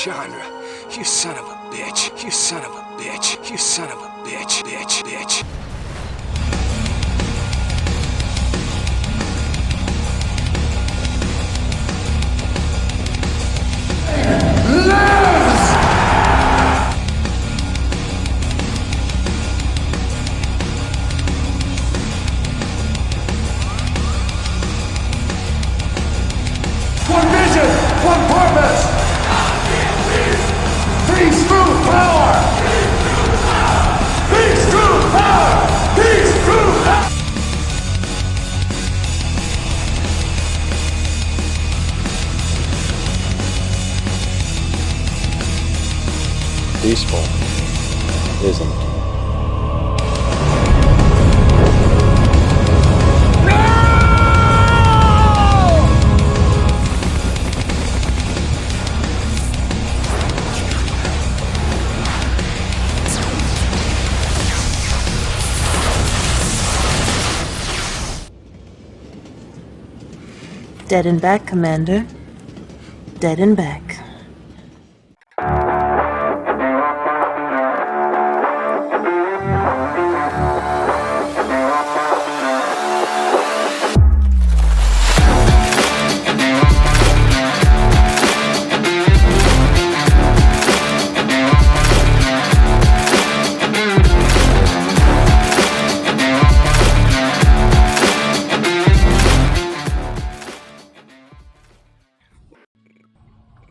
genre. You son of a bitch. You son of a bitch. You son of a bitch. Bitch. Bitch. One vision, one purpose. Peace through power. Peace through power. Peace through power. Peaceful, isn't it? Dead and back, Commander. Dead and back.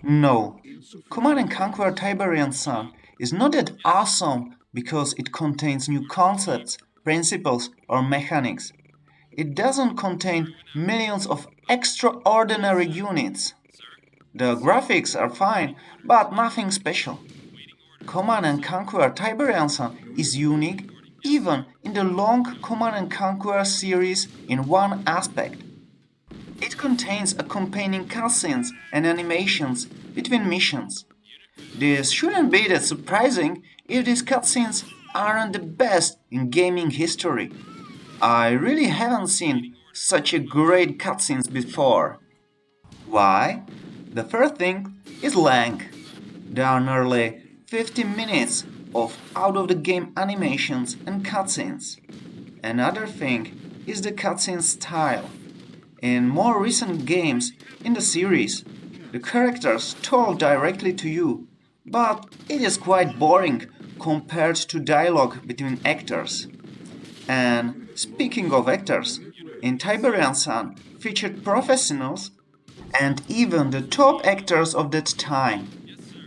No, Command & Conquer Tiberian Sun is not that awesome because it contains new concepts, principles or mechanics. It doesn't contain millions of extraordinary units. The graphics are fine, but nothing special. Command & Conquer Tiberian Sun is unique even in the long Command & Conquer series in one aspect. It contains accompanying cutscenes and animations between missions. This shouldn't be that surprising if these cutscenes aren't the best in gaming history. I really haven't seen such a great cutscenes before. Why? The first thing is length. There are nearly 50 minutes of out-of-the-game animations and cutscenes. Another thing is the cutscene style. In more recent games in the series, the characters talk directly to you, but it is quite boring compared to dialogue between actors. And speaking of actors, in Tiberian Sun featured professionals and even the top actors of that time.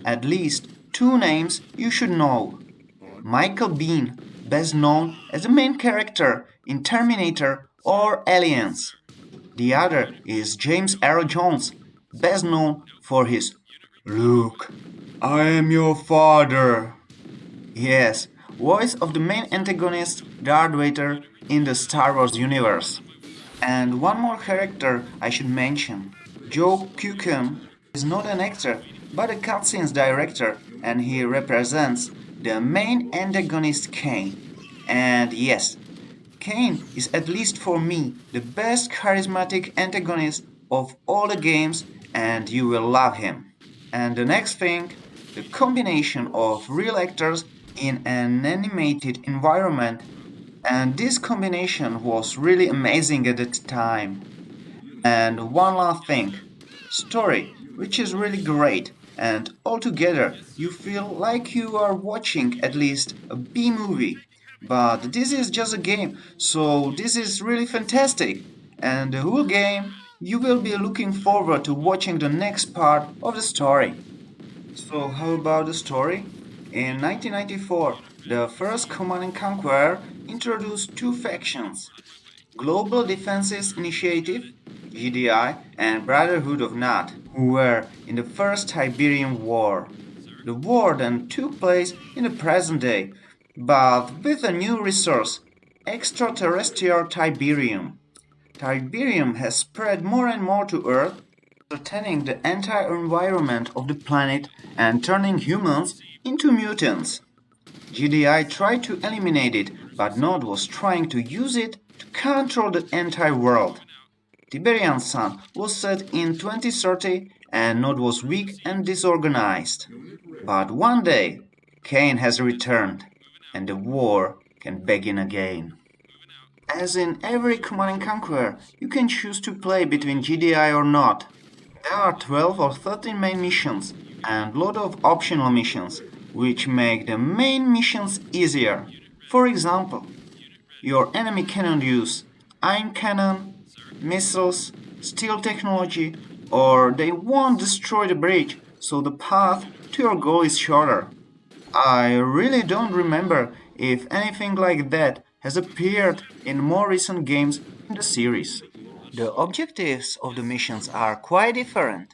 At least two names you should know. Michael Biehn, best known as the main character in Terminator or Aliens. The other is James Earl Jones, best known for his "Luke, I am your father." Yes, voice of the main antagonist Darth Vader in the Star Wars universe. And one more character I should mention. Joe Kukin is not an actor but a cutscenes director, and he represents the main antagonist Kane. And yes, Kane is, at least for me, the best charismatic antagonist of all the games, and you will love him. And the next thing, the combination of real actors in an animated environment, and this combination was really amazing at that time. And one last thing, story, which is really great, and altogether you feel like you are watching at least a B-movie. But this is just a game, so this is really fantastic. And the whole game, you will be looking forward to watching the next part of the story. So how about the story? In 1994, the first Command & Conquer introduced two factions, Global Defenses Initiative, GDI, and Brotherhood of Nod, who were in the First Tiberian War. The war then took place in the present day, but with a new resource, extraterrestrial Tiberium. Tiberium has spread more and more to Earth, threatening the entire environment of the planet and turning humans into mutants. GDI tried to eliminate it, but Nod was trying to use it to control the entire world. Tiberian Sun was set in 2030 and Node was weak and disorganized. But one day, Cain has returned, and the war can begin again. As in every Command & Conquer, you can choose to play between GDI or not. There are 12 or 13 main missions and lot of optional missions, which make the main missions easier. For example, your enemy cannot use iron cannon, missiles, steel technology, or they won't destroy the bridge, so the path to your goal is shorter. I really don't remember if anything like that has appeared in more recent games in the series. The objectives of the missions are quite different.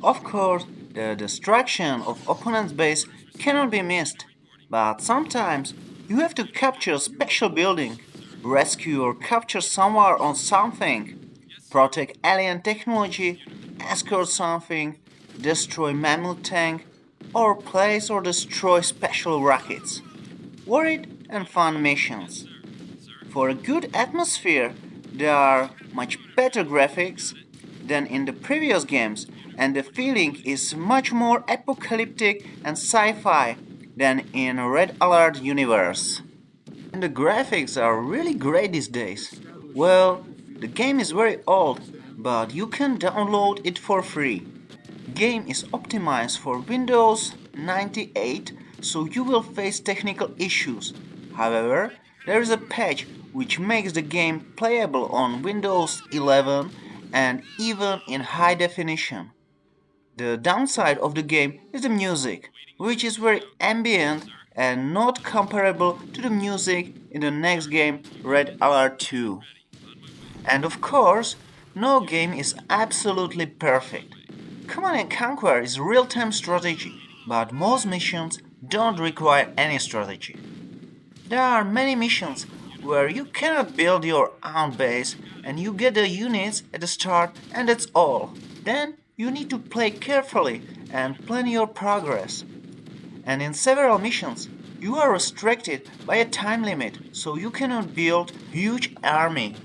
Of course, the destruction of opponent's base cannot be missed, but sometimes you have to capture a special building, rescue or capture somewhere on something, protect alien technology, escort something, destroy mammoth tank, or place or destroy special rockets. Worried and fun missions. For a good atmosphere, there are much better graphics than in the previous games, and the feeling is much more apocalyptic and sci-fi than in Red Alert universe. And the graphics are really great these days. Well, the game is very old, but you can download it for free. Game is optimized for Windows 98, so you will face technical issues. However, there is a patch which makes the game playable on Windows 11 and even in high definition. The downside of the game is the music, which is very ambient and not comparable to the music in the next game, Red Alert 2. And of course, no game is absolutely perfect. Command & Conquer is real-time strategy, but most missions don't require any strategy. There are many missions where you cannot build your own base and you get the units at the start and that's all. Then you need to play carefully and plan your progress. And in several missions, you are restricted by a time limit, so you cannot build huge army.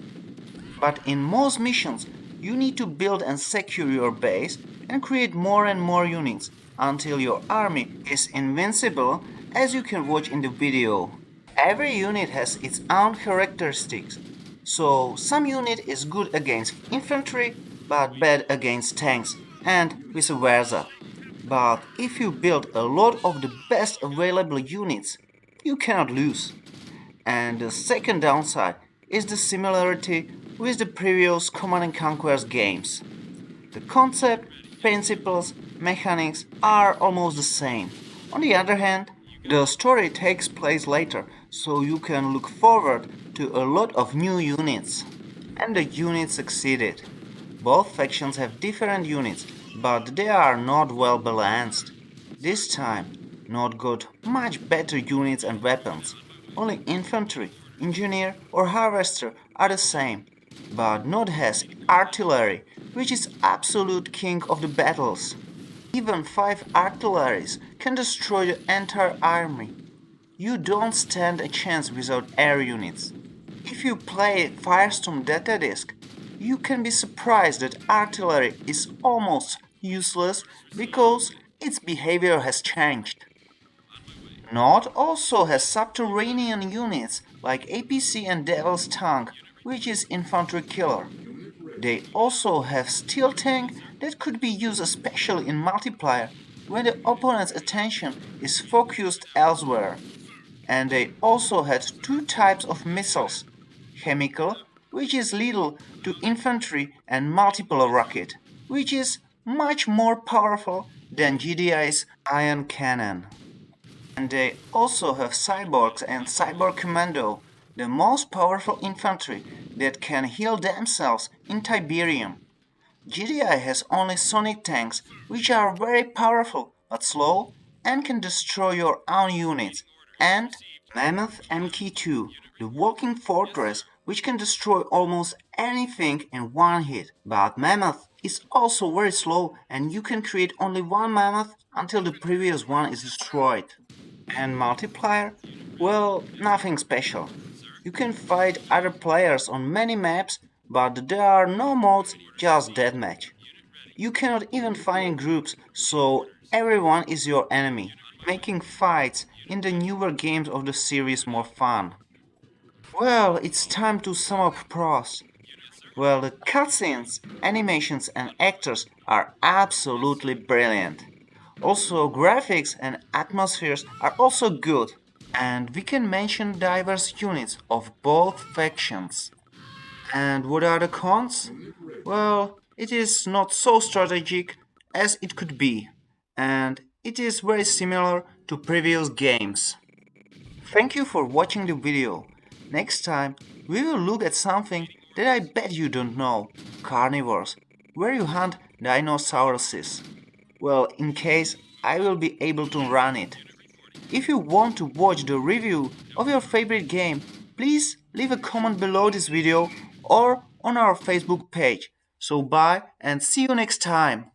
But in most missions, you need to build and secure your base and create more and more units until your army is invincible, as you can watch in the video. Every unit has its own characteristics, so some unit is good against infantry but bad against tanks and vice versa. But if you build a lot of the best available units, you cannot lose. And the second downside is the similarity with the previous Command & Conquer games. The concept, principles, mechanics are almost the same. On the other hand, the story takes place later, so you can look forward to a lot of new units. And the units succeeded. Both factions have different units, but they are not well balanced. This time, Node got much better units and weapons. Only infantry, engineer or harvester are the same, but Node has artillery, which is absolute king of the battles. Even 5 artilleries can destroy the entire army. You don't stand a chance without air units. If you play Firestorm Data Disk, you can be surprised that artillery is almost useless because its behavior has changed. Node also has subterranean units like APC and Devil's Tongue, which is infantry killer. They also have steel tank that could be used especially in multiplayer when the opponent's attention is focused elsewhere. And they also had 2 types of missiles, chemical, which is lethal to infantry, and multiple rocket, which is much more powerful than GDI's ion cannon. And they also have cyborgs and cyborg commando, the most powerful infantry that can heal themselves in Tiberium. GDI has only sonic tanks, which are very powerful but slow and can destroy your own units, and Mammoth MK2, the walking fortress which can destroy almost anything in one hit. But Mammoth is also very slow and you can create only one Mammoth until the previous one is destroyed. And multiplayer? Well, nothing special. You can fight other players on many maps, but there are no modes, just deathmatch. You cannot even fight in groups, so everyone is your enemy, making fights in the newer games of the series more fun. Well, it's time to sum up pros. Well, the cutscenes, animations and actors are absolutely brilliant. Also, graphics and atmospheres are also good. And we can mention diverse units of both factions. And what are the cons? Well, it is not so strategic as it could be, and it is very similar to previous games. Thank you for watching the video. Next time, we will look at something that I bet you don't know: carnivores, where you hunt dinosauruses. Well, in case I will be able to run it. If you want to watch the review of your favorite game, please leave a comment below this video or on our Facebook page. So bye and see you next time.